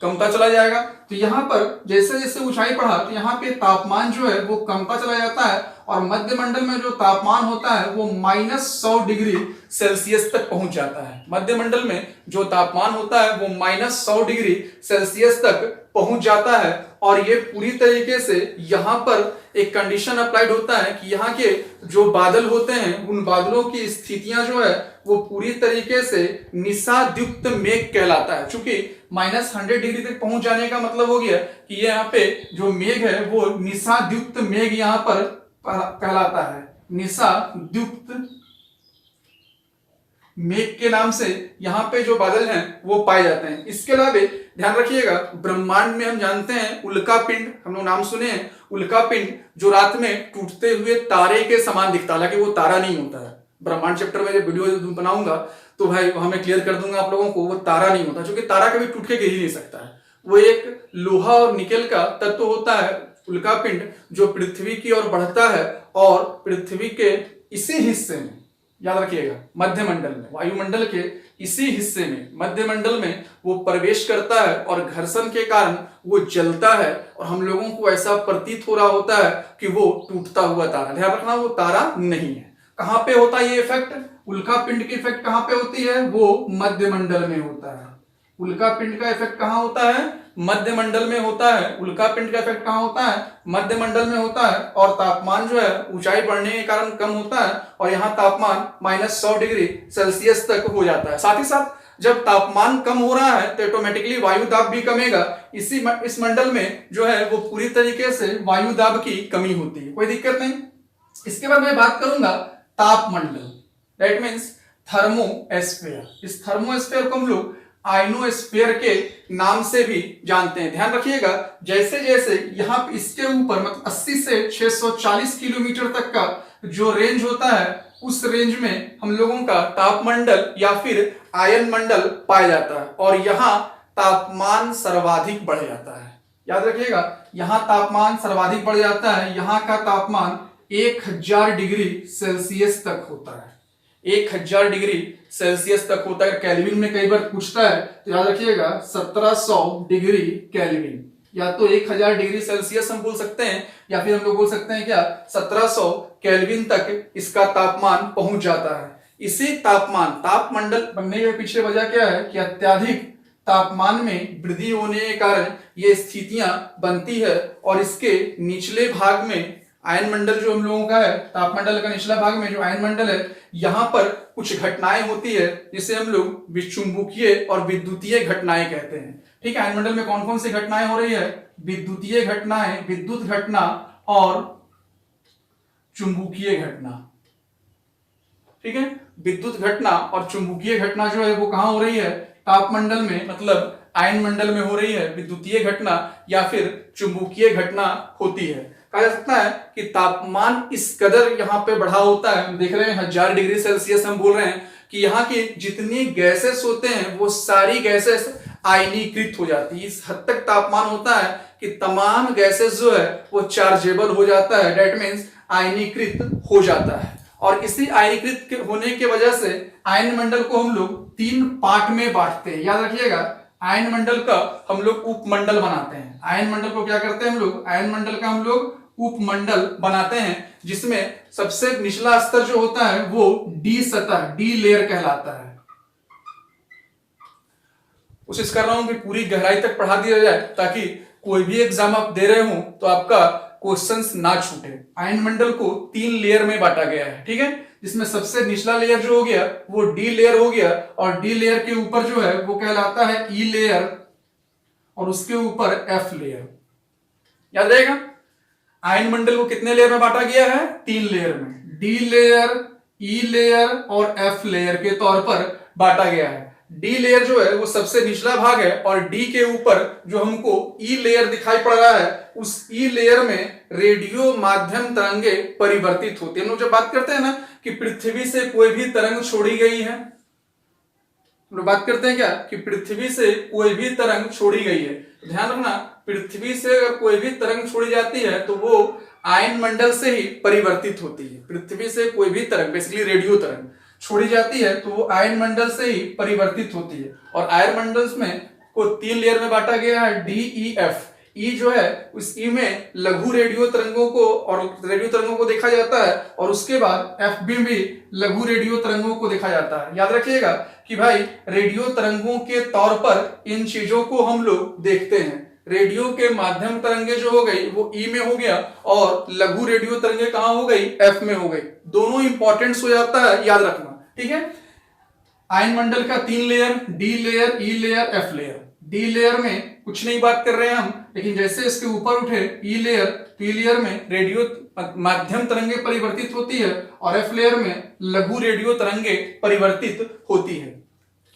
कमता चला जाएगा। तो यहाँ पर जैसे जैसे ऊंचाई बढ़ा तो यहाँ पे तापमान जो है वो कमता चला जाता है, और मध्य मंडल में जो तापमान होता है वो -100 डिग्री सेल्सियस तक पहुंच जाता है। मध्य मंडल में जो तापमान होता है वो -100 डिग्री सेल्सियस तक पहुंच जाता है। और ये पूरी तरीके से यहाँ पर एक कंडीशन अप्लाइड होता है कि यहाँ के जो बादल होते हैं उन बादलों की स्थितियां जो है वो पूरी तरीके से निषादयुक्त मेघ कहलाता है। चूंकि -100 डिग्री तक पहुंच जाने का मतलब हो गया कि ये यहाँ पे जो मेघ है वो निषादयुक्त मेघ यहाँ पर कहलाता है। निषादयुक्त मेघ के नाम से यहाँ पे जो बादल हैं वो पाए जाते हैं। इसके अलावा ध्यान रखिएगा ब्रह्मांड में हम जानते हैं उल्का पिंड, हम लोग नाम सुने हैं उल्का पिंड, जो रात में टूटते हुए तारे के समान दिखता है, हालांकि वो तारा नहीं होता है। ब्रह्मांड चैप्टर में जब वीडियो बनाऊंगा तो भाई वहां मैं क्लियर कर दूंगा आप लोगों को, वो तारा नहीं होता, क्योंकि तारा कभी टूट के गिर ही नहीं सकता है। वो एक लोहा और निकेल का तत्व होता है उल्का पिंड, जो पृथ्वी की ओर बढ़ता है और पृथ्वी के इसी हिस्से में, याद रखिएगा मध्य मंडल में, वायुमंडल के इसी हिस्से में मध्य मंडल में वो प्रवेश करता है और घर्षण के कारण वो जलता है, और हम लोगों को ऐसा प्रतीत हो रहा होता है कि वो टूटता हुआ तारा। ध्यान रखना वो तारा नहीं है। कहां पे होता है ये इफेक्ट? उल्का पिंड की इफेक्ट कहां पे होती है? वो मध्य मंडल में होता है। उल्का पिंड का इफेक्ट कहां होता है? मध्य मंडल में होता है। उल्का पिंड का इफेक्ट कहां होता है? मध्य मंडल में होता है। और तापमान जो है ऊंचाई बढ़ने के कारण कम होता है, और यहाँ तापमान -100 डिग्री सेल्सियस तक हो जाता है। साथ ही साथ जब तापमान कम हो रहा है तो ऑटोमेटिकली वायु दाब भी कमेगा। इस मंडल में जो है वो पूरी तरीके से वायु दाब की कमी होती है, कोई दिक्कत नहीं। इसके बाद मैं बात करूंगा तापमंडल, दैट मीन्स थर्मोस्फेयर। इस थर्मोस्फेयर को हम लोग आइनोस्फेयर के नाम से भी जानते हैं। ध्यान रखिएगा जैसे जैसे यहाँ इसके ऊपर मतलब 80 से 640 किलोमीटर तक का जो रेंज होता है उस रेंज में हम लोगों का तापमंडल या फिर आयन मंडल पाया जाता है, और यहाँ तापमान सर्वाधिक बढ़ जाता है। याद रखिएगा यहाँ तापमान सर्वाधिक बढ़ जाता है। यहाँ का तापमान 1000 डिग्री सेल्सियस तक होता है। 1000 डिग्री सेल्सियस तक होता है। केल्विन में कई बार पूछता है तो याद रखिएगा 1700 डिग्री केल्विन, या तो 1000 डिग्री सेल्सियस हम बोल सकते हैं, या फिर हम लोग बोल सकते हैं क्या 1700 केल्विन तक इसका तापमान पहुंच जाता है। इसी तापमंडल बनने के पीछे वजह क्या है कि अत्यधिक तापमान में वृद्धि होने के कारण ये स्थितियां बनती है और इसके निचले भाग में आयन मंडल जो हम लोगों का है, तापमंडल का निचला भाग में जो आयन मंडल है, यहां पर कुछ घटनाएं होती है जिसे हम लोग विचुंबकीय और विद्युतीय घटनाएं कहते हैं। ठीक है, आयन मंडल में कौन कौन सी घटनाएं हो रही है? विद्युतीय घटनाएं, विद्युत घटना और चुंबकीय घटना। ठीक है, विद्युत घटना और चुंबकीय घटना जो है वो कहां हो रही है? तापमंडल में, मतलब आयन मंडल में हो रही है। विद्युतीय घटना या फिर चुंबकीय घटना होती है। कहा जा सकता है कि तापमान इस कदर यहाँ पे बढ़ा होता है, हम देख रहे हैं 1000 डिग्री सेल्सियस, हम बोल रहे हैं कि यहाँ की जितनी गैसेस होते हैं वो सारी गैसेस आयनीकृत हो जाती है। इस हद तक तापमान होता है कि तमाम गैसेस जो है वो चार्जेबल हो जाता है, डेट मीन्स आयनीकृत हो जाता है। और इसी आयनीकृत होने की वजह से आयन मंडल को हम लोग 3 पार्ट में बांटते हैं। याद रखिएगा, आयन मंडल का हम लोग उपमंडल बनाते हैं। आयन मंडल को क्या करते हैं हम लोग? आयन मंडल का हम लोग उपमंडल बनाते हैं, जिसमें सबसे निचला स्तर जो होता है वो डी सतह, डी लेयर कहलाता है। कोशिश कर रहा हूं कि पूरी गहराई तक पढ़ा दिया जाए ताकि कोई भी एग्जाम आप दे रहे हो तो आपका क्वेश्चंस ना छूटे। आयन मंडल को 3 लेयर में बांटा गया है। ठीक है, जिसमें सबसे निचला लेयर जो हो गया वो डी लेयर हो गया, और डी लेयर के ऊपर जो है वो कहलाता है ई लेयर, और उसके ऊपर एफ लेयर। याद रहेगा, आयन मंडल को कितने लेयर में बांटा गया है? 3 लेयर में। डी लेयर, ई लेयर और एफ लेयर के तौर पर बांटा गया है। डी लेयर जो है वो सबसे निचला भाग है, और डी के ऊपर जो हमको ई लेयर दिखाई पड़ रहा है, उस ई लेयर में रेडियो माध्यम तरंगे परिवर्तित होती है। हम लोग जब बात करते हैं ना कि पृथ्वी से कोई भी तरंग छोड़ी गई है, हम लोग बात करते हैं क्या कि पृथ्वी से कोई भी तरंग छोड़ी गई है, तो ध्यान रखना, पृथ्वी से अगर कोई भी तरंग छोड़ी जाती है तो वो आयन मंडल से ही परिवर्तित होती है। पृथ्वी से कोई भी तरंग, बेसिकली रेडियो तरंग छोड़ी जाती है तो वो आयन मंडल से ही परिवर्तित होती है। और आयन मंडल में को 3 लेयर में बांटा गया है, डी, ई, एफ। ई जो है उस ई में लघु रेडियो तरंगों को देखा जाता है, और उसके बाद एफ बी भी लघु रेडियो तरंगों को देखा जाता है। याद रखिएगा कि भाई रेडियो तरंगों के तौर पर इन चीजों को हम लोग देखते हैं। रेडियो के माध्यम तरंगे जो हो गई वो ई में हो गया, और लघु रेडियो तरंगे कहां हो गई? एफ में हो गई। दोनों इंपॉर्टेंट हो जाता है, याद रखना। ठीक है, आयन मंडल का 3 layer, D layer, E layer, F layer. D layer में कुछ नहीं बात कर रहे हैं हम, लेकिन जैसे इसके ऊपर उठे ई लेयर, तो ई लेयर में रेडियो माध्यम तरंगे परिवर्तित होती है, और एफ लेयर में लघु रेडियो तरंगे परिवर्तित होती है।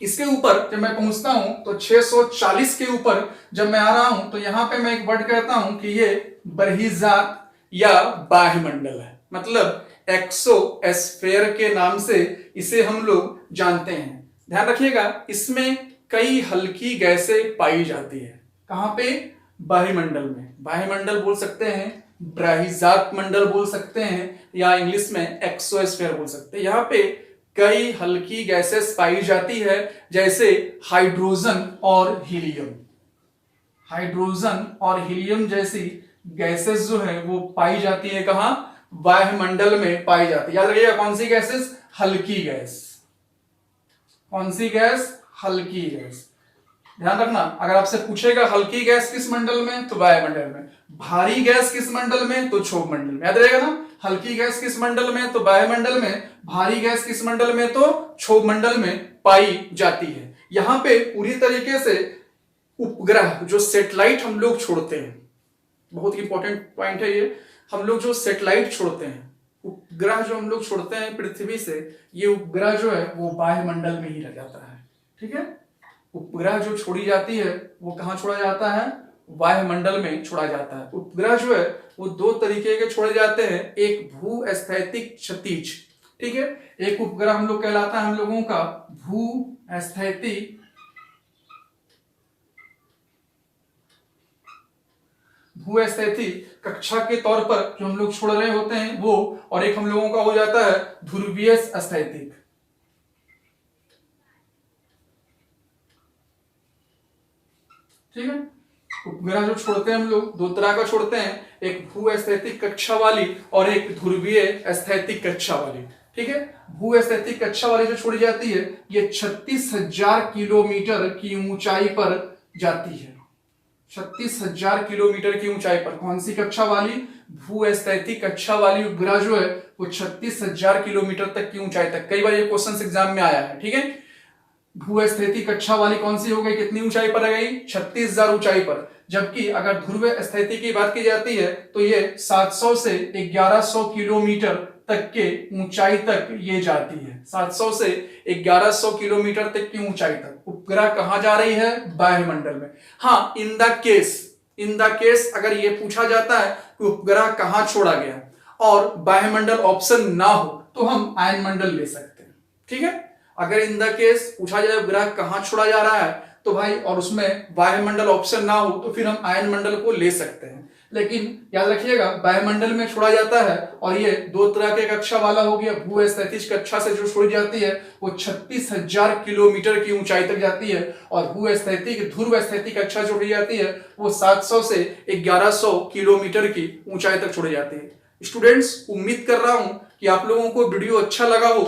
इसके ऊपर जब मैं पहुंचता हूं तो 640 के ऊपर जब मैं आ रहा हूं तो यहां पे मैं एक वर्ड कहता हूं कि ये बरहीजात या बाह्यमंडल है, मतलब एक्सोस्फीयर के नाम से इसे हम लोग जानते हैं। ध्यान रखिएगा, इसमें कई हल्की गैसें पाई जाती है। कहां पे? बाह्यमंडल में। बाह्यमंडल बोल सकते हैं, बरहीजात मंडल बोल सकते हैं, या इंग्लिश में एक्सोस्फीयर बोल सकते हैं। यहाँ पे कई हल्की गैसेस पाई जाती है, जैसे हाइड्रोजन और हीलियम। हाइड्रोजन और हीलियम जैसी गैसेस जो है वो पाई जाती है कहां? वायुमंडल में पाई जाती है। याद रखिएगा, कौन सी गैसेस? हल्की गैस। कौन सी गैस? हल्की गैस। ध्यान रखना, अगर आपसे पूछेगा हल्की गैस किस मंडल में, तो वायुमंडल में। भारी गैस किस मंडल में, तो क्षोभ मंडल में। याद रहेगा ना, हल्की गैस किस मंडल में, तो वायुमंडल में। भारी गैस किस मंडल में, तो क्षोभ मंडल में पाई जाती है। यहां पे पूरी तरीके से उपग्रह, जो सैटेलाइट हम लोग छोड़ते हैं, बहुत इंपॉर्टेंट पॉइंट है ये, हम लोग जो सैटेलाइट छोड़ते हैं, उपग्रह जो हम लोग छोड़ते हैं पृथ्वी से, ये उपग्रह जो है वो वायुमंडल में ही रह जाता है। ठीक है, उपग्रह जो छोड़ी जाती है वो कहां छोड़ा जाता है? वायुमंडल में छोड़ा जाता है। उपग्रह जो है वो 2 तरीके के छोड़े जाते हैं, एक भू-स्थैतिक क्षैतिज। ठीक है, एक उपग्रह हम लोग कहलाता है हम लोगों का भू-स्थैतिक कक्षा के तौर पर जो हम लोग छोड़ रहे होते हैं वो, और एक हम लोगों का हो जाता है ध्रुवीय स्थैतिक। ठीक है, उपग्रह जो छोड़ते हैं हम लोग 2 तरह का छोड़ते हैं, एक भू-स्थैतिक कक्षा वाली और एक ध्रुवीय स्थैतिक कक्षा वाली। ठीक है। भूस्थैतिक कक्षा वाली जो छोड़ी जाती है ये 36,000 किलोमीटर की ऊंचाई पर जाती है। 36,000 किलोमीटर की ऊंचाई पर कौन सी कक्षा वाली? भूस्थैतिक कक्षा वाली उपग्रह जो है वो 36,000 किलोमीटर तक की ऊंचाई तक। कई बार ये क्वेश्चन एग्जाम में आया है, ठीक है। भूस्थैतिक कक्षा वाली कौन सी हो गई, कितनी ऊंचाई पर आ गई? 36,000 ऊंचाई पर। जबकि अगर ध्रुव स्थिति की बात की जाती है तो ये 700 से 1100 किलोमीटर तक के ऊंचाई तक ये जाती है। 700 से 1100 किलोमीटर तक की ऊंचाई तक उपग्रह कहां जा रही है? वायुमंडल में। हाँ, इन द केस अगर ये पूछा जाता है कि उपग्रह कहां छोड़ा गया और वायुमंडल ऑप्शन ना हो तो हम आयनमंडल ले सकते हैं, ठीक है। अगर इन द केस पूछा जाए उपग्रह कहां छोड़ा जा रहा है तो भाई और उसमें वायुमंडल ऑप्शन ना हो तो फिर हम आयनमंडल को ले सकते हैं। लेकिन याद रखिएगा वायुमंडल में छोड़ा जाता है और ये दो तरह के कक्षा वाला हो गया। भूस्थैतिक कक्षा से जो छोड़ी जाती है वो 36,000 किलोमीटर की ऊंचाई तक जाती है और भूस्थैतिक ध्रुव स्थैतिक कक्षा छोड़ी जाती है वो 700 से 1100 किलोमीटर की ऊंचाई तक छोड़ी जाती है। स्टूडेंट्स, उम्मीद कर रहा हूं कि आप लोगों को वीडियो अच्छा लगा हो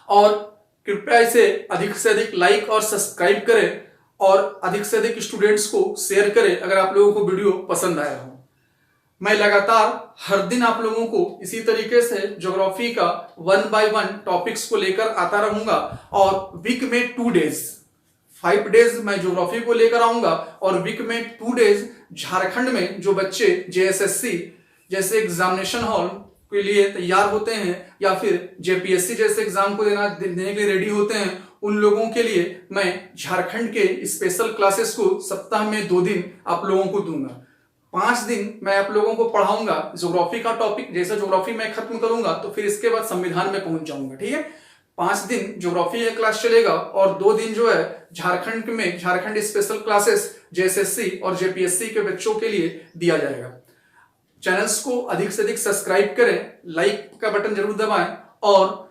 और कृपया इसे अधिक से अधिक लाइक और सब्सक्राइब करें और अधिक से अधिक स्टूडेंट्स को शेयर करें अगर आप लोगों को वीडियो पसंद आया हो। मैं लगातार हर दिन आप लोगों को इसी तरीके से ज्योग्राफी का 1 by 1 टॉपिक्स को लेकर आता रहूंगा और वीक में 2 डेज 5 डेज मैं ज्योग्राफी को लेकर आऊंगा और वीक में 2 डेज झारखंड में जो बच्चे जेएसएससी जैसे एग्जामिनेशन हॉल के लिए तैयार होते हैं या फिर जेपीएससी जैसे एग्जाम को देने के लिए रेडी होते हैं उन लोगों के लिए मैं झारखंड के स्पेशल क्लासेस को सप्ताह में 2 दिन आप लोगों को दूंगा। 5 दिन मैं आप लोगों को पढ़ाऊंगा ज्योग्राफी का टॉपिक। जैसे ज्योग्राफी मैं खत्म करूंगा तो फिर इसके बाद संविधान में पहुंच जाऊंगा, ठीक है। 5 दिन ज्योग्राफी का क्लास चलेगा और 2 दिन जो है झारखंड स्पेशल क्लासेस जेएसएससी और जेपीएससी के बच्चों के लिए दिया जाएगा। चैनल्स को अधिक से अधिक सब्सक्राइब करें, लाइक का बटन जरूर दबाएं और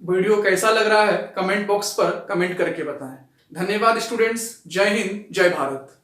वीडियो कैसा लग रहा है कमेंट बॉक्स पर कमेंट करके बताएं। धन्यवाद स्टूडेंट्स, जय हिंद, जय भारत।